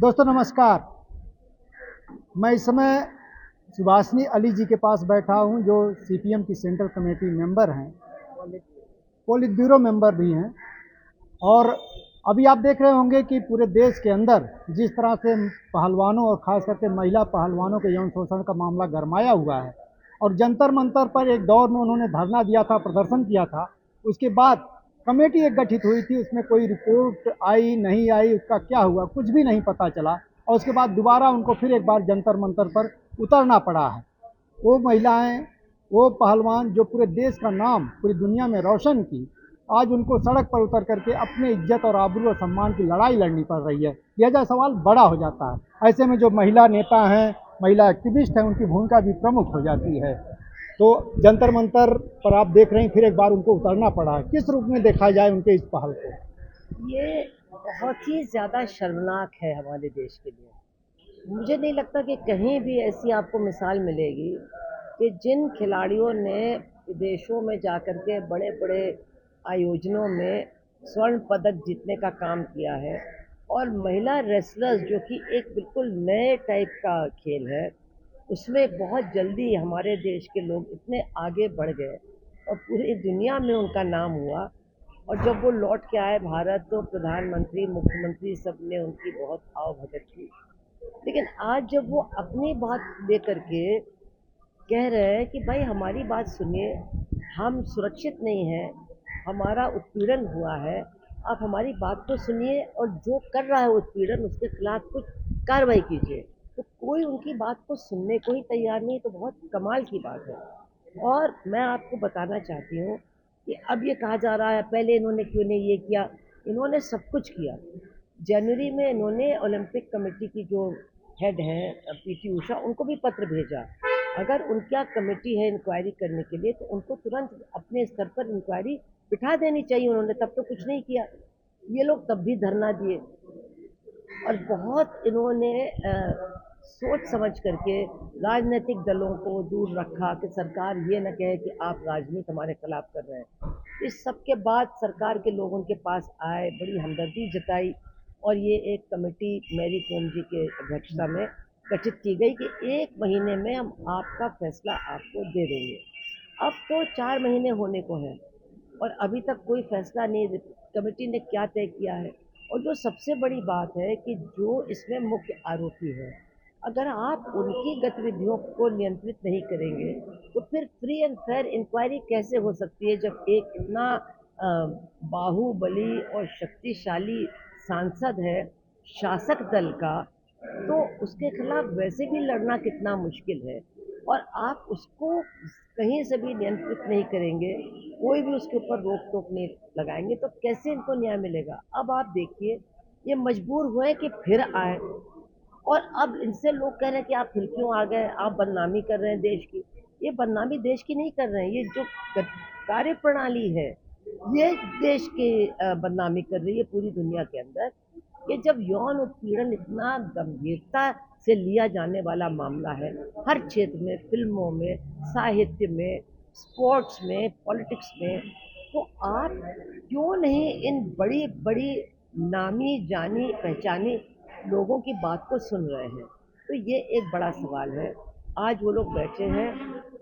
दोस्तों नमस्कार। मैं इस समय सुभाषिनी अली जी के पास बैठा हूं, जो सीपीएम की सेंट्रल कमेटी मेंबर हैं, पोलित ब्यूरो मेंबर भी हैं। और अभी आप देख रहे होंगे कि पूरे देश के अंदर जिस तरह से पहलवानों और खास करके महिला पहलवानों के यौन शोषण का मामला गरमाया हुआ है, और जंतर मंतर पर एक दौर में उन्होंने धरना दिया था, प्रदर्शन किया था। उसके बाद कमेटी एक गठित हुई थी, उसमें कोई रिपोर्ट आई नहीं आई, उसका क्या हुआ कुछ भी नहीं पता चला। और उसके बाद दोबारा उनको फिर एक बार जंतर मंतर पर उतरना पड़ा है। वो महिलाएं, वो पहलवान जो पूरे देश का नाम पूरी दुनिया में रोशन की, आज उनको सड़क पर उतर करके अपने इज्जत और आबरू और सम्मान की लड़ाई लड़नी पड़ रही है। यह जो सवाल बड़ा हो जाता है। ऐसे में जो महिला नेता हैं, महिला एक्टिविस्ट हैं, उनकी भूमिका भी प्रमुख हो जाती है। तो जंतर मंतर पर आप देख रहे हैं, फिर एक बार उनको उतरना पड़ा है। किस रूप में देखा जाए उनके इस पहल को? ये बहुत ही ज़्यादा शर्मनाक है हमारे देश के लिए। मुझे नहीं लगता कि कहीं भी ऐसी आपको मिसाल मिलेगी कि जिन खिलाड़ियों ने विदेशों में जाकर के बड़े बड़े आयोजनों में स्वर्ण पदक जीतने का काम किया है, और महिला रेसलर्स जो कि एक बिल्कुल नए टाइप का खेल है, उसमें बहुत जल्दी हमारे देश के लोग इतने आगे बढ़ गए और पूरी दुनिया में उनका नाम हुआ। और जब वो लौट के आए भारत, तो प्रधानमंत्री, मुख्यमंत्री सब ने उनकी बहुत आवभगत की। लेकिन आज जब वो अपनी बात लेकर के कह रहे हैं कि भाई हमारी बात सुनिए, हम सुरक्षित नहीं हैं, हमारा उत्पीड़न हुआ है, आप हमारी बात को सुनिए और जो कर रहा है उत्पीड़न उसके खिलाफ कुछ कार्रवाई कीजिए, तो कोई उनकी बात को सुनने को ही तैयार नहीं। तो बहुत कमाल की बात है। और मैं आपको बताना चाहती हूँ कि अब ये कहा जा रहा है पहले इन्होंने क्यों नहीं ये किया। इन्होंने सब कुछ किया। जनवरी में इन्होंने ओलंपिक कमेटी की जो हेड हैं पीटी उषा, उनको भी पत्र भेजा। अगर उनका कमेटी है इंक्वायरी करने के लिए, तो उनको तुरंत अपने स्तर पर इंक्वायरी बिठा देनी चाहिए। उन्होंने तब तो कुछ नहीं किया। ये लोग तब भी धरना दिए। और बहुत इन्होंने सोच समझ करके राजनीतिक दलों को दूर रखा कि सरकार ये न कहे कि आप राजनीति हमारे खिलाफ कर रहे हैं। इस सब के बाद सरकार के लोग उनके पास आए, बड़ी हमदर्दी जताई, और ये एक कमेटी मैरी कॉम जी के अध्यक्षता में गठित की गई कि 1 महीने में हम आपका फैसला आपको दे देंगे। अब तो 4 महीने होने को हैं और अभी तक कोई फैसला नहीं। कमेटी ने क्या तय किया है? और जो सबसे बड़ी बात है कि जो इसमें मुख्य आरोपी है, अगर आप उनकी गतिविधियों को नियंत्रित नहीं करेंगे, तो फिर फ्री एंड फेयर इंक्वायरी कैसे हो सकती है, जब एक इतना बाहुबली और शक्तिशाली सांसद है शासक दल का, तो उसके खिलाफ वैसे भी लड़ना कितना मुश्किल है। और आप उसको कहीं से भी नियंत्रित नहीं करेंगे, कोई भी उसके ऊपर रोक टोक नहीं लगाएंगे, तो कैसे इनको न्याय मिलेगा? अब आप देखिए, ये मजबूर हुए कि फिर आए। और अब इनसे लोग कह रहे हैं कि आप फिर क्यों आ गए, आप बदनामी कर रहे हैं देश की। ये बदनामी देश की नहीं कर रहे हैं, ये जो कार्य प्रणाली है, ये देश की बदनामी कर रही है पूरी दुनिया के अंदर। कि जब यौन उत्पीड़न इतना गंभीरता से लिया जाने वाला मामला है, हर क्षेत्र में, फिल्मों में, साहित्य में, स्पोर्ट्स में, पॉलिटिक्स में, तो आप क्यों नहीं इन बड़ी बड़ी नामी जानी पहचानी लोगों की बात को सुन रहे हैं? तो ये एक बड़ा सवाल है। आज वो लोग बैठे हैं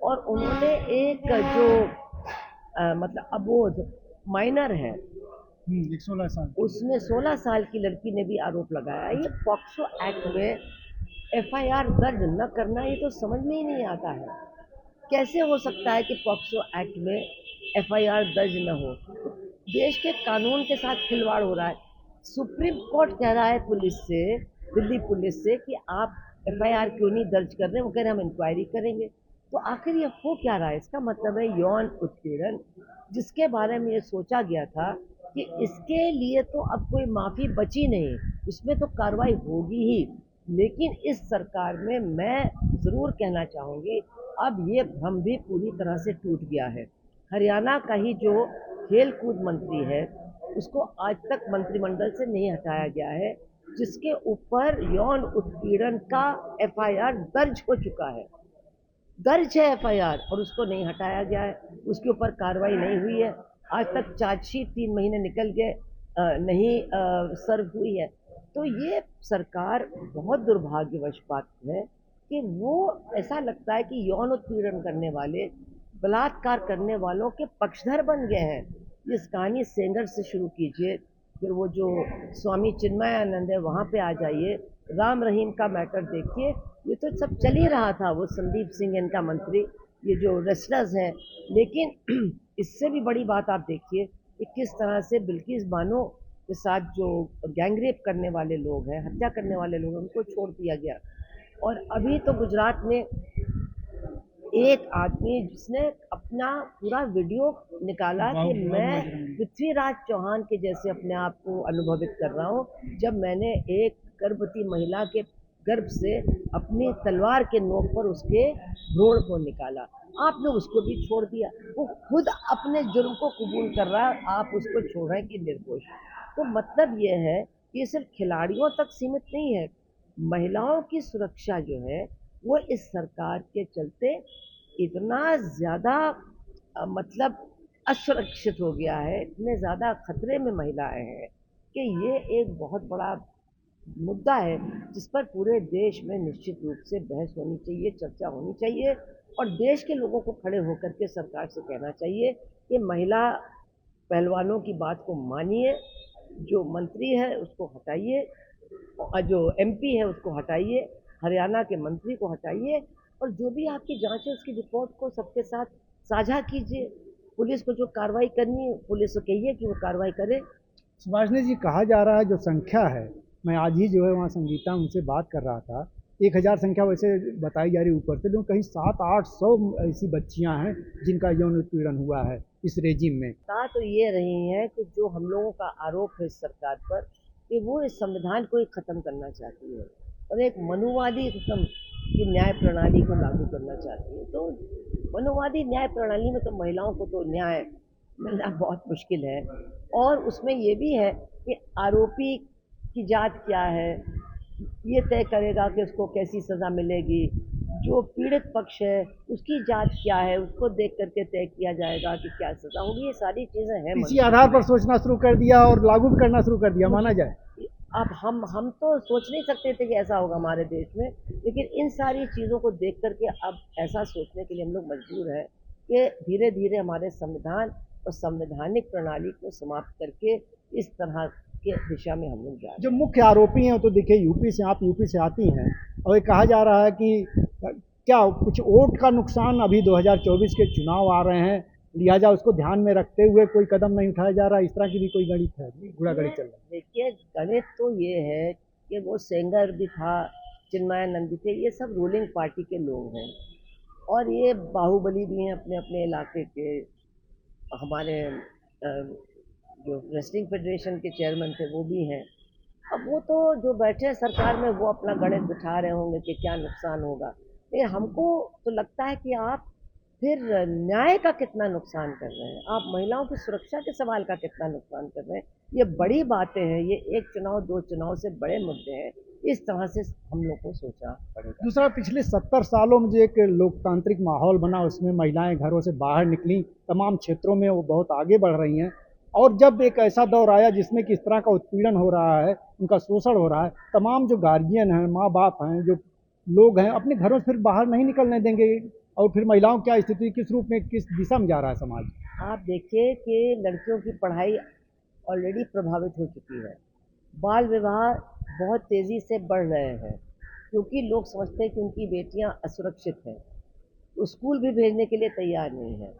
और उन्होंने एक जो मतलब अबोध माइनर है, 16 साल। उसने 16 साल की लड़की ने भी आरोप लगाया। ये पॉक्सो एक्ट में एफआईआर दर्ज न करना, ये तो समझ में ही नहीं आता है। कैसे हो सकता है कि पॉक्सो एक्ट में एफआईआर दर्ज न हो? देश के कानून के साथ खिलवाड़ हो रहा है। सुप्रीम कोर्ट कह रहा है पुलिस से, दिल्ली पुलिस से, कि आप एफआईआर क्यों नहीं दर्ज कर रहे? वो कह रहे हम इंक्वायरी करेंगे। तो आखिर ये हो क्या रहा है? इसका मतलब है यौन उत्पीड़न, जिसके बारे में ये सोचा गया था कि इसके लिए तो अब कोई माफ़ी बची नहीं, इसमें तो कार्रवाई होगी ही। लेकिन इस सरकार में मैं ज़रूर कहना चाहूँगी, अब ये भ्रम भी पूरी तरह से टूट गया है। हरियाणा का ही जो खेल कूद मंत्री है, उसको आज तक मंत्रिमंडल से नहीं हटाया गया है, जिसके ऊपर यौन उत्पीड़न का एफआईआर दर्ज हो चुका है। दर्ज है एफआईआर और उसको नहीं हटाया गया है, उसके ऊपर कार्रवाई नहीं हुई है। आज तक चार्जशीट 3 महीने निकल गए, नहीं सर्व हुई है। तो ये सरकार बहुत दुर्भाग्यवश बात है कि वो ऐसा लगता है कि यौन उत्पीड़न करने वाले, बलात्कार करने वालों के पक्षधर बन गए हैं। इस कहानी सेंगर से शुरू कीजिए, फिर वो जो स्वामी चिन्मयानंद है वहाँ पे आ जाइए, राम रहीम का मैटर देखिए, ये तो सब चल ही रहा था। वो संदीप सिंह इनका मंत्री, ये जो रेसलर्स हैं, लेकिन इससे भी बड़ी बात आप देखिए कि किस तरह से बिल्किस बानो के साथ जो गैंगरेप करने वाले लोग हैं, हत्या करने वाले लोग हैं, उनको छोड़ दिया गया। और अभी तो गुजरात में एक आदमी जिसने अपना पूरा वीडियो निकाला कि मैं पृथ्वीराज चौहान के जैसे अपने आप को अनुभवित कर रहा हूँ जब मैंने एक गर्भवती महिला के गर्भ से अपनी तलवार के नोक पर उसके भ्रूण को निकाला। आपने उसको भी छोड़ दिया। वो खुद अपने जुर्म को कबूल कर रहा है, आप उसको छोड़ रहे हैं कि निर्दोष। तो मतलब ये है कि ये सिर्फ खिलाड़ियों तक सीमित नहीं है। महिलाओं की सुरक्षा जो है वो इस सरकार के चलते इतना ज़्यादा मतलब असुरक्षित हो गया है, इतने ज़्यादा खतरे में महिलाएं हैं कि ये एक बहुत बड़ा मुद्दा है जिस पर पूरे देश में निश्चित रूप से बहस होनी चाहिए, चर्चा होनी चाहिए। और देश के लोगों को खड़े होकर के सरकार से कहना चाहिए कि महिला पहलवानों की बात को मानिए, जो मंत्री है उसको हटाइए, और जो एमपी है उसको हटाइए, हरियाणा के मंत्री को हटाइए, और जो भी आपकी जांच है उसकी रिपोर्ट को सबके साथ साझा कीजिए। पुलिस को जो कार्रवाई करनी है पुलिस को कहिए कि वो कार्रवाई करे। सुभाषिनी जी, कहा जा रहा है जो संख्या है, मैं आज ही जो है वहाँ संगीता उनसे बात कर रहा था, 1000 संख्या वैसे बताई जा रही ऊपर से, लेकिन कहीं 700-800 ऐसी बच्चियां हैं जिनका यौन उत्पीड़न हुआ है इस रेजिम में। कहा तो ये रही है कि जो हम लोगों का आरोप है इस सरकार पर कि वो इस संविधान को ही ख़त्म करना चाहती है और एक मनुवादी किस्म की न्याय प्रणाली को लागू करना चाहती है। तो मनुवादी न्याय प्रणाली में तो महिलाओं को तो न्याय मिलना बहुत मुश्किल है। और उसमें ये भी है कि आरोपी की जात क्या है ये तय करेगा कि उसको कैसी सज़ा मिलेगी, जो पीड़ित पक्ष है उसकी जांच क्या है उसको देख करके तय किया जाएगा कि क्या सज़ा होगी। ये सारी चीज़ें हैं इसी आधार पर सोचना शुरू कर दिया और लागू भी करना शुरू कर दिया, माना जाए। अब हम तो सोच नहीं सकते थे कि ऐसा होगा हमारे देश में, लेकिन इन सारी चीज़ों को देख करके अब ऐसा सोचने के लिए हम लोग मजबूर हैं कि धीरे धीरे हमारे संविधान और संवैधानिक प्रणाली को समाप्त करके इस तरह के दिशा में हम लोग जा रहे हैं। जो मुख्य आरोपी हैं तो देखिए यूपी से, आप यूपी से आती हैं, और ये कहा जा रहा है कि क्या कुछ वोट का नुकसान, अभी 2024 के चुनाव आ रहे हैं, लिहाजा उसको ध्यान में रखते हुए कोई कदम नहीं उठाया जा रहा, इस तरह की भी कोई गणित है, गुड़ा गणित चल रहा है? देखिए, गणित तो ये है कि वो सेंगर भी था, चिन्मयानंद भी थे, ये सब रूलिंग पार्टी के लोग हैं और ये बाहुबली भी हैं अपने अपने इलाके के। हमारे जो रेसलिंग फेडरेशन के चेयरमैन थे वो भी हैं। अब वो तो जो बैठे हैं सरकार में वो अपना गणित बिठा रहे होंगे कि क्या नुकसान होगा, लेकिन हमको तो लगता है कि आप फिर न्याय का कितना नुकसान कर रहे हैं, आप महिलाओं की सुरक्षा के सवाल का कितना नुकसान कर रहे हैं। ये बड़ी बातें हैं, ये एक चुनाव दो चुनाव से बड़े मुद्दे हैं, इस तरह से हम लोग को सोचना पड़ेगा। दूसरा, पिछले 70 सालों में जो एक लोकतांत्रिक माहौल बना उसमें महिलाएं घरों से बाहर निकली, तमाम क्षेत्रों में वो बहुत आगे बढ़ रही हैं, और जब एक ऐसा दौर आया जिसमें कि इस तरह का उत्पीड़न हो रहा है, उनका शोषण हो रहा है, तमाम जो गार्जियन हैं, माँ बाप हैं, जो लोग हैं, अपने घरों से फिर बाहर नहीं निकलने देंगे, और फिर महिलाओं क्या स्थिति, किस रूप में, किस दिशा में जा रहा है समाज? आप देखिए कि लड़कियों की पढ़ाई ऑलरेडी प्रभावित हो चुकी है, बाल विवाह बहुत तेज़ी से बढ़ रहे हैं क्योंकि लोग समझते हैं कि उनकी बेटियां असुरक्षित हैं, स्कूल भी भेजने के लिए तैयार नहीं है।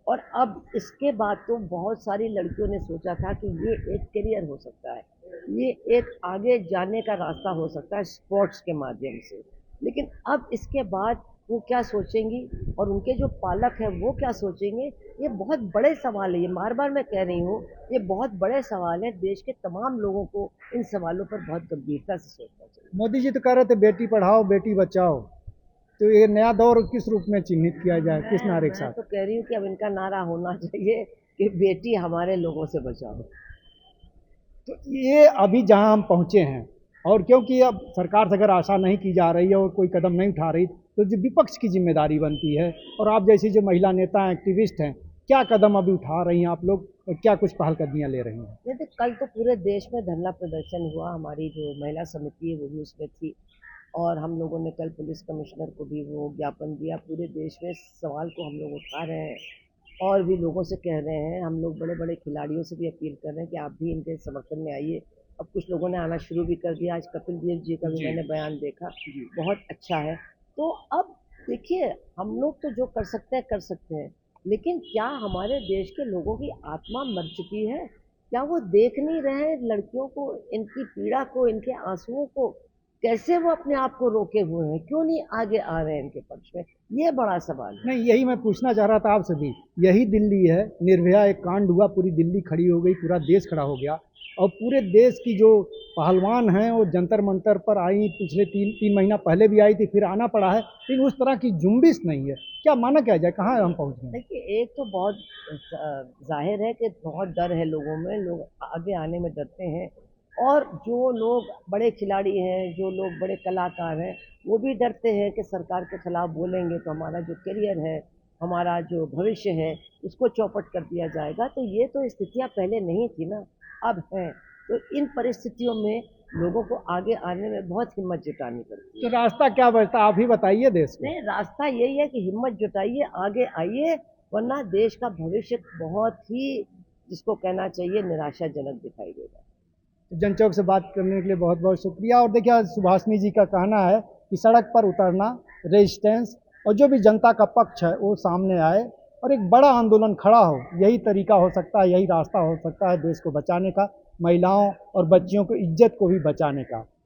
और अब इसके बाद तो बहुत सारी लड़कियों ने सोचा था कि ये एक करियर हो सकता है, ये एक आगे जाने का रास्ता हो सकता है स्पोर्ट्स के माध्यम से, लेकिन अब इसके बाद वो क्या सोचेंगी और उनके जो पालक हैं वो क्या सोचेंगे, ये बहुत बड़े सवाल है। ये बार बार मैं कह रही हूँ, ये बहुत बड़े सवाल हैं, देश के तमाम लोगों को इन सवालों पर बहुत गंभीरता से सोचना चाहिए। मोदी जी तो कह रहे थे बेटी पढ़ाओ बेटी बचाओ, तो ये नया दौर किस रूप में चिन्हित किया जाए, किस नारे के मैं साथ? तो कह रही हूँ कि अब इनका नारा होना चाहिए कि बेटी हमारे लोगों से बचाओ। तो ये अभी जहां हम पहुंचे हैं, और क्योंकि अब सरकार से अगर आशा नहीं की जा रही है और कोई कदम नहीं उठा रही, तो जो विपक्ष की जिम्मेदारी बनती है, और आप जैसी जो महिला नेता हैं, एक्टिविस्ट हैं, क्या कदम अभी उठा रही हैं आप लोग क्या कुछ पहलकदमियाँ ले रही हैं? नहीं तो कल तो पूरे देश में धरना प्रदर्शन हुआ, हमारी जो महिला समिति है वो भी उसमें थी, और हम लोगों ने कल पुलिस कमिश्नर को भी वो ज्ञापन दिया। पूरे देश में इस सवाल को हम लोग उठा रहे हैं और भी लोगों से कह रहे हैं, हम लोग बड़े बड़े खिलाड़ियों से भी अपील कर रहे हैं कि आप भी इनके समर्थन में आइए। अब कुछ लोगों ने आना शुरू भी कर दिया, आज कपिल देव जी का भी मैंने बयान देखा, बहुत अच्छा है। तो अब देखिए, हम लोग तो जो कर सकते हैं, लेकिन क्या हमारे देश के लोगों की आत्मा मर चुकी है? क्या वो देख नहीं रहे हैं लड़कियों को, इनकी पीड़ा को, इनके आंसुओं को? कैसे वो अपने आप को रोके हुए हैं? क्यों नहीं आगे आ रहे हैं इनके पक्ष में? ये बड़ा सवाल है। नहीं, यही मैं पूछना चाह रहा था आपसे भी। यही दिल्ली है, निर्भया एक कांड हुआ, पूरी दिल्ली खड़ी हो गई, पूरा देश खड़ा हो गया, और पूरे देश की जो पहलवान हैं वो जंतर मंतर पर आई, पिछले 3 महीना पहले भी आई थी, फिर आना पड़ा है, लेकिन उस तरह की जुम्बिश नहीं है। क्या माना क्या जाए, कहाँ हम पहुँच गए? देखिए, एक तो बहुत जाहिर है कि बहुत डर है लोगों में, लोग आगे आने में डरते हैं, और जो लोग बड़े खिलाड़ी हैं, जो लोग बड़े कलाकार हैं, वो भी डरते हैं कि सरकार के खिलाफ बोलेंगे तो हमारा जो करियर है, हमारा जो भविष्य है, उसको चौपट कर दिया जाएगा। तो ये तो स्थितियाँ पहले नहीं थी ना, अब हैं। तो इन परिस्थितियों में लोगों को आगे आने में बहुत हिम्मत जुटानी पड़ती तो है। रास्ता क्या बचता, आप ही बताइए देश को। नहीं, रास्ता यही है कि हिम्मत जुटाइए, आगे आइए, वरना देश का भविष्य बहुत ही, जिसको कहना चाहिए, निराशाजनक दिखाई देगा। जनचौक से बात करने के लिए बहुत बहुत शुक्रिया। और देखिए, सुभाषिनी जी का कहना है कि सड़क पर उतरना, रेजिस्टेंस, और जो भी जनता का पक्ष है वो सामने आए और एक बड़ा आंदोलन खड़ा हो, यही तरीका हो सकता है, यही रास्ता हो सकता है देश को बचाने का, महिलाओं और बच्चियों को इज्जत को भी बचाने का।